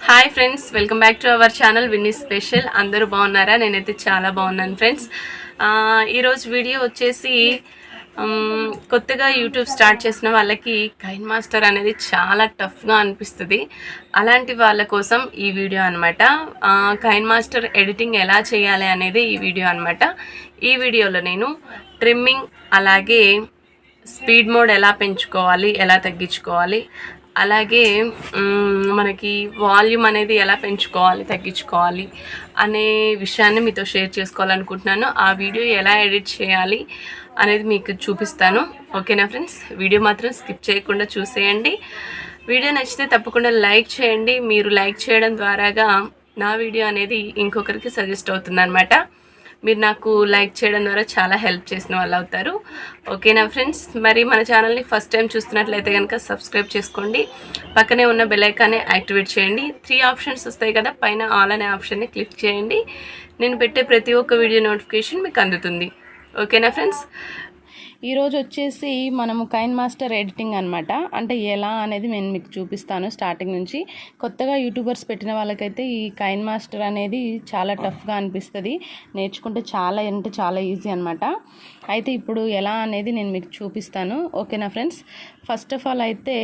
Hi friends, welcome back to our channel Vinny special. అందరూ బాగున్నారా? నేనైతే చాలా బాగున్నాను ఫ్రెండ్స్. ఈరోజు వీడియో వచ్చేసి కొత్తగా యూట్యూబ్ స్టార్ట్ చేసిన వాళ్ళకి కైన్ మాస్టర్ అనేది చాలా టఫ్గా అనిపిస్తుంది. అలాంటి వాళ్ళ కోసం ఈ వీడియో అనమాట. కైన్ మాస్టర్ ఎడిటింగ్ ఎలా చేయాలి అనేది ఈ వీడియో అనమాట. ఈ వీడియోలో నేను ట్రిమ్మింగ్, అలాగే స్పీడ్ మోడ్ ఎలా పెంచుకోవాలి, ఎలా తగ్గించుకోవాలి, అలాగే మనకి వాల్యూమ్ అనేది ఎలా పెంచుకోవాలి, తగ్గించుకోవాలి అనే విషయాన్ని మీతో షేర్ చేసుకోవాలనుకుంటున్నాను. ఆ వీడియో ఎలా ఎడిట్ చేయాలి అనేది మీకు చూపిస్తాను. ఓకేనా ఫ్రెండ్స్? వీడియో మాత్రం స్కిప్ చేయకుండా చూసేయండి. వీడియో నచ్చితే తప్పకుండా లైక్ చేయండి. మీరు లైక్ చేయడం ద్వారాగా నా వీడియో అనేది ఇంకొకరికి సజెస్ట్ అవుతుందన్నమాట. మీరు నాకు లైక్ చేయడం ద్వారా చాలా హెల్ప్ చేసిన వాళ్ళు అవుతారు. ఓకేనా ఫ్రెండ్స్? మరి మన ఛానల్ని ఫస్ట్ టైం చూస్తున్నట్లయితే కనుక సబ్స్క్రైబ్ చేసుకోండి. పక్కనే ఉన్న బెల్ ఐకాన్ని యాక్టివేట్ చేయండి. 3 ఆప్షన్స్ వస్తాయి కదా, పైన ఆల్ అనే ఆప్షన్ని క్లిక్ చేయండి. నేను పెట్టే ప్రతి ఒక్క వీడియో నోటిఫికేషన్ మీకు అందుతుంది. ఓకేనా ఫ్రెండ్స్? ఈరోజు వచ్చేసి మనము కైన్ మాస్టర్ ఎడిటింగ్ అనమాట. అంటే ఎలా అనేది నేను మీకు చూపిస్తాను స్టార్టింగ్ నుంచి. కొత్తగా యూట్యూబర్స్ పెట్టిన వాళ్ళకైతే ఈ కైన్ మాస్టర్ అనేది చాలా టఫ్గా అనిపిస్తుంది. నేర్చుకుంటే చాలా అంటే చాలా ఈజీ అనమాట. అయితే ఇప్పుడు ఎలా అనేది నేను మీకు చూపిస్తాను. ఓకేనా ఫ్రెండ్స్? ఫస్ట్ ఆఫ్ ఆల్ అయితే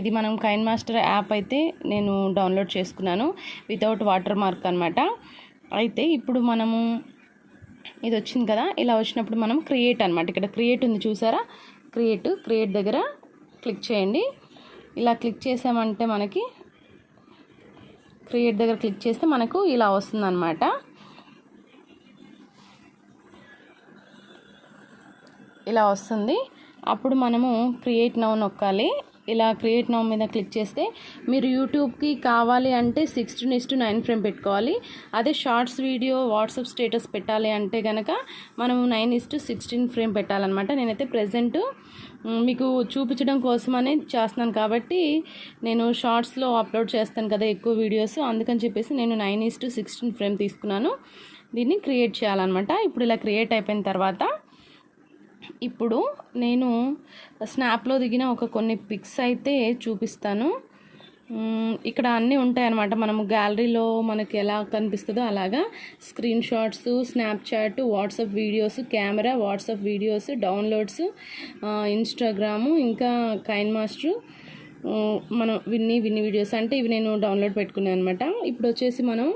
ఇది మనం కైన్ మాస్టర్ యాప్ అయితే నేను డౌన్లోడ్ చేసుకున్నాను వితౌట్ వాటర్ మార్క్ అనమాట. అయితే ఇప్పుడు మనము ఇది వచ్చింది కదా, ఇలా వచ్చినప్పుడు మనం క్రియేట్ అనమాట. ఇక్కడ క్రియేట్ ఉంది చూసారా? క్రియేట్ దగ్గర క్లిక్ చేయండి. ఇలా క్లిక్ చేసామంటే మనకి క్రియేట్ దగ్గర క్లిక్ చేస్తే మనకు ఇలా వస్తుందన్నమాట. ఇలా వస్తుంది. అప్పుడు మనము క్రియేట్ నౌ నొక్కాలి. ఇలా క్రియేట్ నౌ మీద క్లిక్ చేస్తే మీరు యూట్యూబ్కి కావాలి అంటే 16:9 ఫ్రేమ్ పెట్టుకోవాలి. అదే షార్ట్స్ వీడియో, వాట్సాప్ స్టేటస్ పెట్టాలి అంటే కనుక మనము 9:16 ఫ్రేమ్ పెట్టాలన్నమాట. నేనైతే ప్రజెంట్ మీకు చూపించడం కోసమని చేస్తున్నాను కాబట్టి నేను షార్ట్స్లో అప్లోడ్ చేస్తాను కదా ఎక్కువ వీడియోస్, అందుకని చెప్పేసి నేను 9:16 ఫ్రేమ్ తీసుకున్నాను. దీన్ని క్రియేట్ చేయాలన్నమాట. ఇప్పుడు ఇలా క్రియేట్ అయిపోయిన తర్వాత ఇప్పుడు నేను స్నాప్లో దిగిన కొన్ని పిక్స్ అయితే చూపిస్తాను. ఇక్కడ అన్నీ ఉంటాయన్నమాట. మనము గ్యాలరీలో మనకి ఎలా కనిపిస్తుందో అలాగా screen shots, Snapchat, WhatsApp videos, camera, WhatsApp videos, downloads, Instagram, ఇంకా కైన్ మాస్టర్, మనం విన్నీ వీడియోస్ అంటే ఇవి నేను డౌన్లోడ్ పెట్టుకున్నాను అనమాట. ఇప్పుడు వచ్చేసి మనం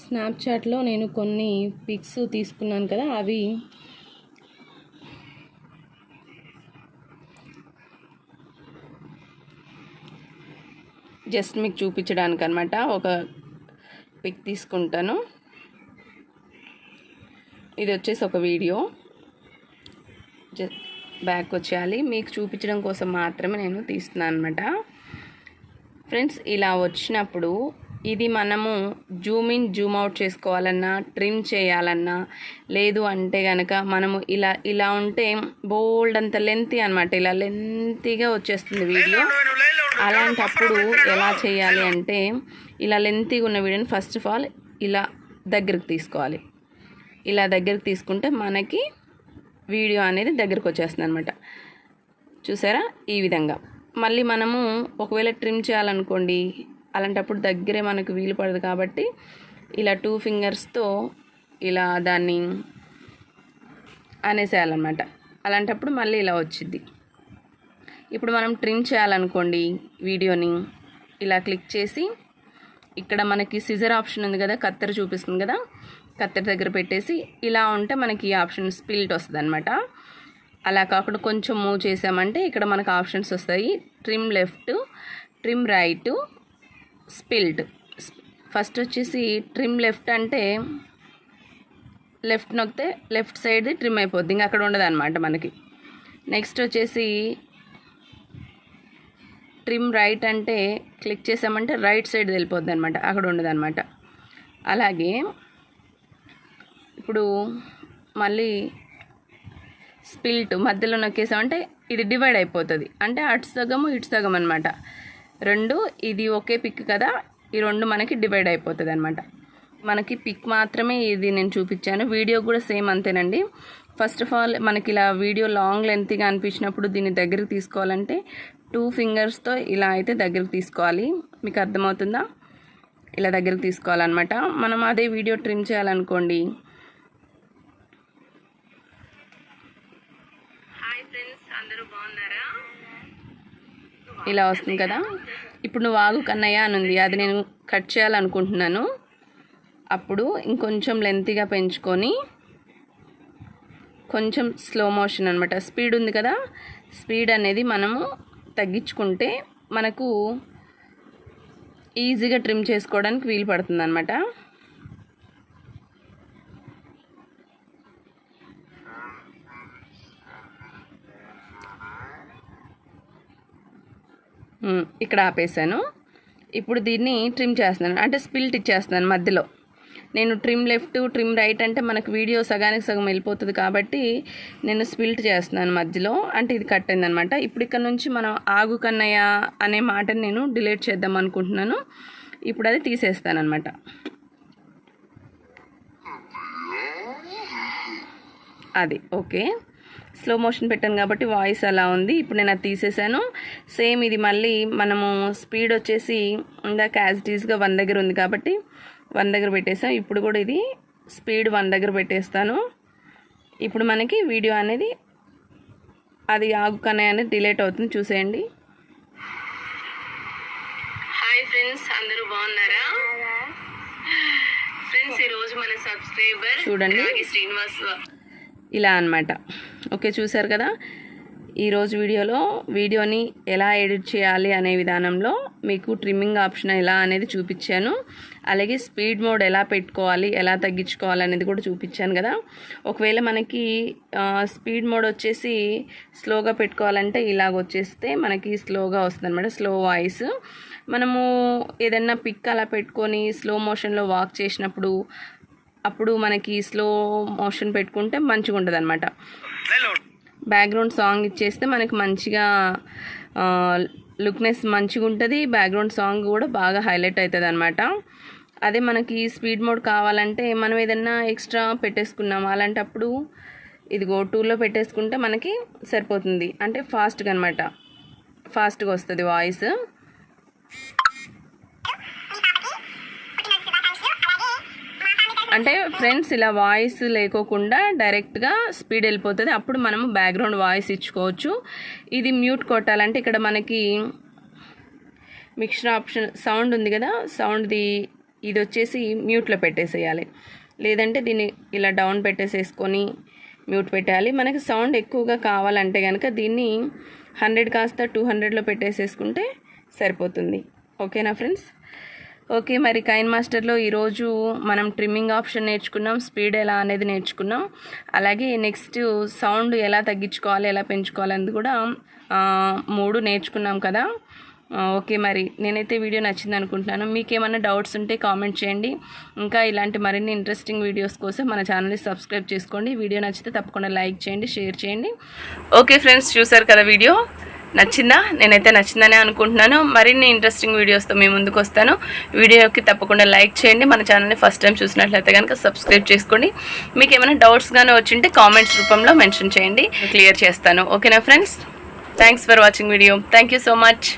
స్నాప్చాట్లో నేను కొన్ని పిక్స్ తీసుకున్నాను కదా, అవి జస్ట్ మీకు చూపించడానికి అనమాట. ఒక పిక్ తీసుకుంటాను. ఇది వచ్చేసి ఒక వీడియో. బ్యాక్ వచ్చేయాలి. మీకు చూపించడం కోసం మాత్రమే నేను తీస్తున్నాను అనమాట. ఫ్రెండ్స్, ఇలా వచ్చినప్పుడు ఇది మనము జూమ్ ఇన్, జూమ్ అవుట్ చేసుకోవాలన్నా, ట్రిమ్ చేయాలన్నా, లేదు అంటే కనుక మనము ఇలా ఉంటే బోల్డ్ అంత లెంతీ అనమాట. ఇలా లెంతీగా వచ్చేస్తుంది వీడియో. అలాంటప్పుడు ఎలా చేయాలి అంటే, ఇలా లెంతీగా ఉన్న వీడియోని ఫస్ట్ ఆఫ్ ఆల్ ఇలా దగ్గరకు తీసుకోవాలి. ఇలా దగ్గరకు తీసుకుంటే మనకి వీడియో అనేది దగ్గరకు వచ్చేస్తుంది అనమాట. చూసారా? ఈ విధంగా. మళ్ళీ మనము ఒకవేళ ట్రిమ్ చేయాలనుకోండి, అలాంటప్పుడు దగ్గరే మనకు వీలు పడదు కాబట్టి ఇలా 2 ఫింగర్స్తో ఇలా దాన్ని అనేసేయాలన్నమాట. అలాంటప్పుడు మళ్ళీ ఇలా వచ్చింది. ఇప్పుడు మనం ట్రిమ్ చేయాలనుకోండి వీడియోని, ఇలా క్లిక్ చేసి ఇక్కడ మనకి సిజర్ ఆప్షన్ ఉంది కదా, కత్తెర చూపిస్తుంది కదా, కత్తెర దగ్గర పెట్టేసి ఇలా ఉంటే మనకి ఈ ఆప్షన్ స్ప్లిట్ వస్తుంది అనమాట. అలా కాకుండా కొంచెం మూవ్ చేసామంటే ఇక్కడ మనకు ఆప్షన్స్ వస్తాయి. Trim left, trim right, split. First వచ్చేసి ట్రిమ్ లెఫ్ట్ అంటే లెఫ్ట్ నొక్కితే లెఫ్ట్ సైడ్ ట్రిమ్ అయిపోద్ది, ఇంకా అక్కడ ఉండదు అనమాట మనకి. నెక్స్ట్ వచ్చేసి ట్రిమ్ రైట్ అంటే క్లిక్ చేసామంటే రైట్ సైడ్ వెళ్ళిపోద్ది అనమాట, అక్కడ ఉండదు అనమాట. అలాగే ఇప్పుడు మళ్ళీ స్ప్లిట్ మధ్యలో నొక్కేసామంటే ఇది డివైడ్ అయిపోతుంది. అంటే అటు సగము ఇటు సగం అనమాట. రెండు ఇది ఒకే పిక్ కదా, ఈ రెండు మనకి డివైడ్ అయిపోతుంది అనమాట. మనకి పిక్ మాత్రమే ఇది నేను చూపించాను. వీడియో కూడా సేమ్ అంతేనండి. ఫస్ట్ ఆఫ్ ఆల్ మనకి ఇలా వీడియో లాంగ్ లెంత్గా అనిపించినప్పుడు దీన్ని దగ్గరికి తీసుకోవాలంటే 2 ఫింగర్స్తో ఇలా అయితే దగ్గరికి తీసుకోవాలి. మీకు అర్థమవుతుందా? ఇలా దగ్గరికి తీసుకోవాలన్నమాట. మనం అదే వీడియో ట్రిమ్ చేయాలనుకోండి, ఇలా వస్తుంది కదా. ఇప్పుడు నువ్వు ఆగు కన్నయ్య అని ఉంది, అది నేను కట్ చేయాలనుకుంటున్నాను. అప్పుడు ఇంకొంచెం లెంతీగా పెంచుకొని కొంచెం స్లో మోషన్ అనమాట. స్పీడ్ ఉంది కదా, స్పీడ్ అనేది మనము తగ్గించుకుంటే మనకు ఈజీగా ట్రిమ్ చేసుకోవడానికి వీలు పడుతుంది అనమాట. ఇక్కడ ఆపేసాను. ఇప్పుడు దీన్ని ట్రిమ్ చేస్తున్నాను, అంటే స్పిల్ట్ ఇచ్చేస్తున్నాను మధ్యలో. నేను ట్రిమ్ లెఫ్ట్ ట్రిమ్ రైట్ అంటే మనకు వీడియో సగానికి సగం వెళ్ళిపోతుంది కాబట్టి నేను స్పిల్ట్ చేస్తున్నాను మధ్యలో, అంటే ఇది కట్ అయిందనమాట. ఇప్పుడు ఇక్కడ నుంచి మనం ఆగు కన్నయ్య అనే మాటని నేను డిలీట్ చేద్దాం అనుకుంటున్నాను. ఇప్పుడు అది తీసేస్తాను అనమాట. అది ఓకే, స్లో మోషన్ పెట్టాను కాబట్టి వాయిస్ అలా ఉంది. ఇప్పుడు నేను అది తీసేసాను. సేమ్ ఇది మళ్ళీ మనము స్పీడ్ వచ్చేసి ఇందాక యాజ్ ఇట్ ఈస్గా 1 దగ్గర ఉంది కాబట్టి 1 దగ్గర పెట్టేసాం. ఇప్పుడు కూడా ఇది స్పీడ్ 1 దగ్గర పెట్టేస్తాను. ఇప్పుడు మనకి వీడియో అనేది అది ఆగుకనే అనేది డిలీట్ అవుతుంది, చూసేయండి. హాయ్ ఫ్రెండ్స్, అందరూ బాగున్నారా? ఫ్రెండ్స్, ఈరోజు మన సబ్స్క్రైబర్ చూడండి శ్రీనివాస్ ఇలా అన్నమాట. ఓకే, చూసారు కదా. ఈరోజు వీడియోని ఎలా ఎడిట్ చేయాలి అనే విధానంలో మీకు ట్రిమ్మింగ్ ఆప్షన్ ఎలా అనేది చూపించాను. అలాగే స్పీడ్ మోడ్ ఎలా పెట్టుకోవాలి, ఎలా తగ్గించుకోవాలి అనేది కూడా చూపించాను కదా. ఒకవేళ మనకి స్పీడ్ మోడ్ వచ్చేసి స్లోగా పెట్టుకోవాలంటే ఇలాగ వచ్చేస్తే మనకి స్లోగా వస్తుంది అనమాట, స్లో వాయిస్. మనము ఏదైనా పిక్ అలా పెట్టుకొని స్లో మోషన్లో వాక్ చేసినప్పుడు అప్పుడు మనకి స్లో మోషన్ పెట్టుకుంటే మంచిగా ఉంటుంది అనమాట. బ్యాక్గ్రౌండ్ సాంగ్ ఇచ్చేస్తే మనకి మంచిగా లుక్నెస్ మంచిగా ఉంటుంది, బ్యాక్గ్రౌండ్ సాంగ్ కూడా బాగా హైలైట్ అవుతుంది అనమాట. అదే మనకి స్పీడ్ మోడ్ కావాలంటే మనం ఏదైనా ఎక్స్ట్రా పెట్టేసుకున్నాం, అలాంటప్పుడు ఇదిగో 2లో పెట్టేసుకుంటే మనకి సరిపోతుంది, అంటే ఫాస్ట్గా అనమాట, ఫాస్ట్గా వస్తుంది వాయిస్. అంటే ఫ్రెండ్స్ ఇలా వాయిస్ లేకోకుండా డైరెక్ట్గా స్పీడ్ వెళ్ళిపోతుంది, అప్పుడు మనము బ్యాక్గ్రౌండ్ వాయిస్ ఇచ్చుకోవచ్చు. ఇది మ్యూట్ కొట్టాలంటే ఇక్కడ మనకి మిక్సర్ ఆప్షన్ సౌండ్ ఉంది కదా, సౌండ్ది ఇది వచ్చేసి మ్యూట్లో పెట్టేసేయాలి. లేదంటే దీన్ని ఇలా డౌన్ పెట్టేసేసుకొని మ్యూట్ పెట్టాలి. మనకి సౌండ్ ఎక్కువగా కావాలంటే కనుక దీన్ని 100 కాస్త 200లో పెట్టేసేసుకుంటే సరిపోతుంది. ఓకేనా ఫ్రెండ్స్? ఓకే, మరి కైన్ మాస్టర్లో ఈరోజు మనం ట్రిమ్మింగ్ ఆప్షన్ నేర్చుకున్నాం, స్పీడ్ ఎలా అనేది నేర్చుకున్నాం, అలాగే నెక్స్ట్ సౌండ్ ఎలా తగ్గించుకోవాలి, ఎలా పెంచుకోవాలి అనేది కూడా 3 నేర్చుకున్నాం కదా. ఓకే, మరి నేనైతే వీడియో నచ్చింది అనుకుంటున్నాను. మీకు ఏమైనా డౌట్స్ ఉంటే కామెంట్ చేయండి. ఇంకా ఇలాంటి మరిన్ని ఇంట్రెస్టింగ్ వీడియోస్ కోసం మన ఛానల్ని సబ్స్క్రైబ్ చేసుకోండి. వీడియో నచ్చితే తప్పకుండా లైక్ చేయండి, షేర్ చేయండి. ఓకే ఫ్రెండ్స్, చూసారు కదా వీడియో నచ్చిందా? నేనైతే నచ్చిందనే అనుకుంటున్నాను. మరిన్ని ఇంట్రెస్టింగ్ వీడియోస్తో మేము ముందుకు వస్తాను. వీడియోకి తప్పకుండా లైక్ చేయండి. మన ఛానల్ని ఫస్ట్ టైం చూసినట్లయితే కనుక సబ్స్క్రైబ్ చేసుకోండి. మీకు ఏమైనా డౌట్స్ కానీ వచ్చింటే కామెంట్స్ రూపంలో మెన్షన్ చేయండి, క్లియర్ చేస్తాను. ఓకేనా friends? Thanks for watching video. Thank you so much.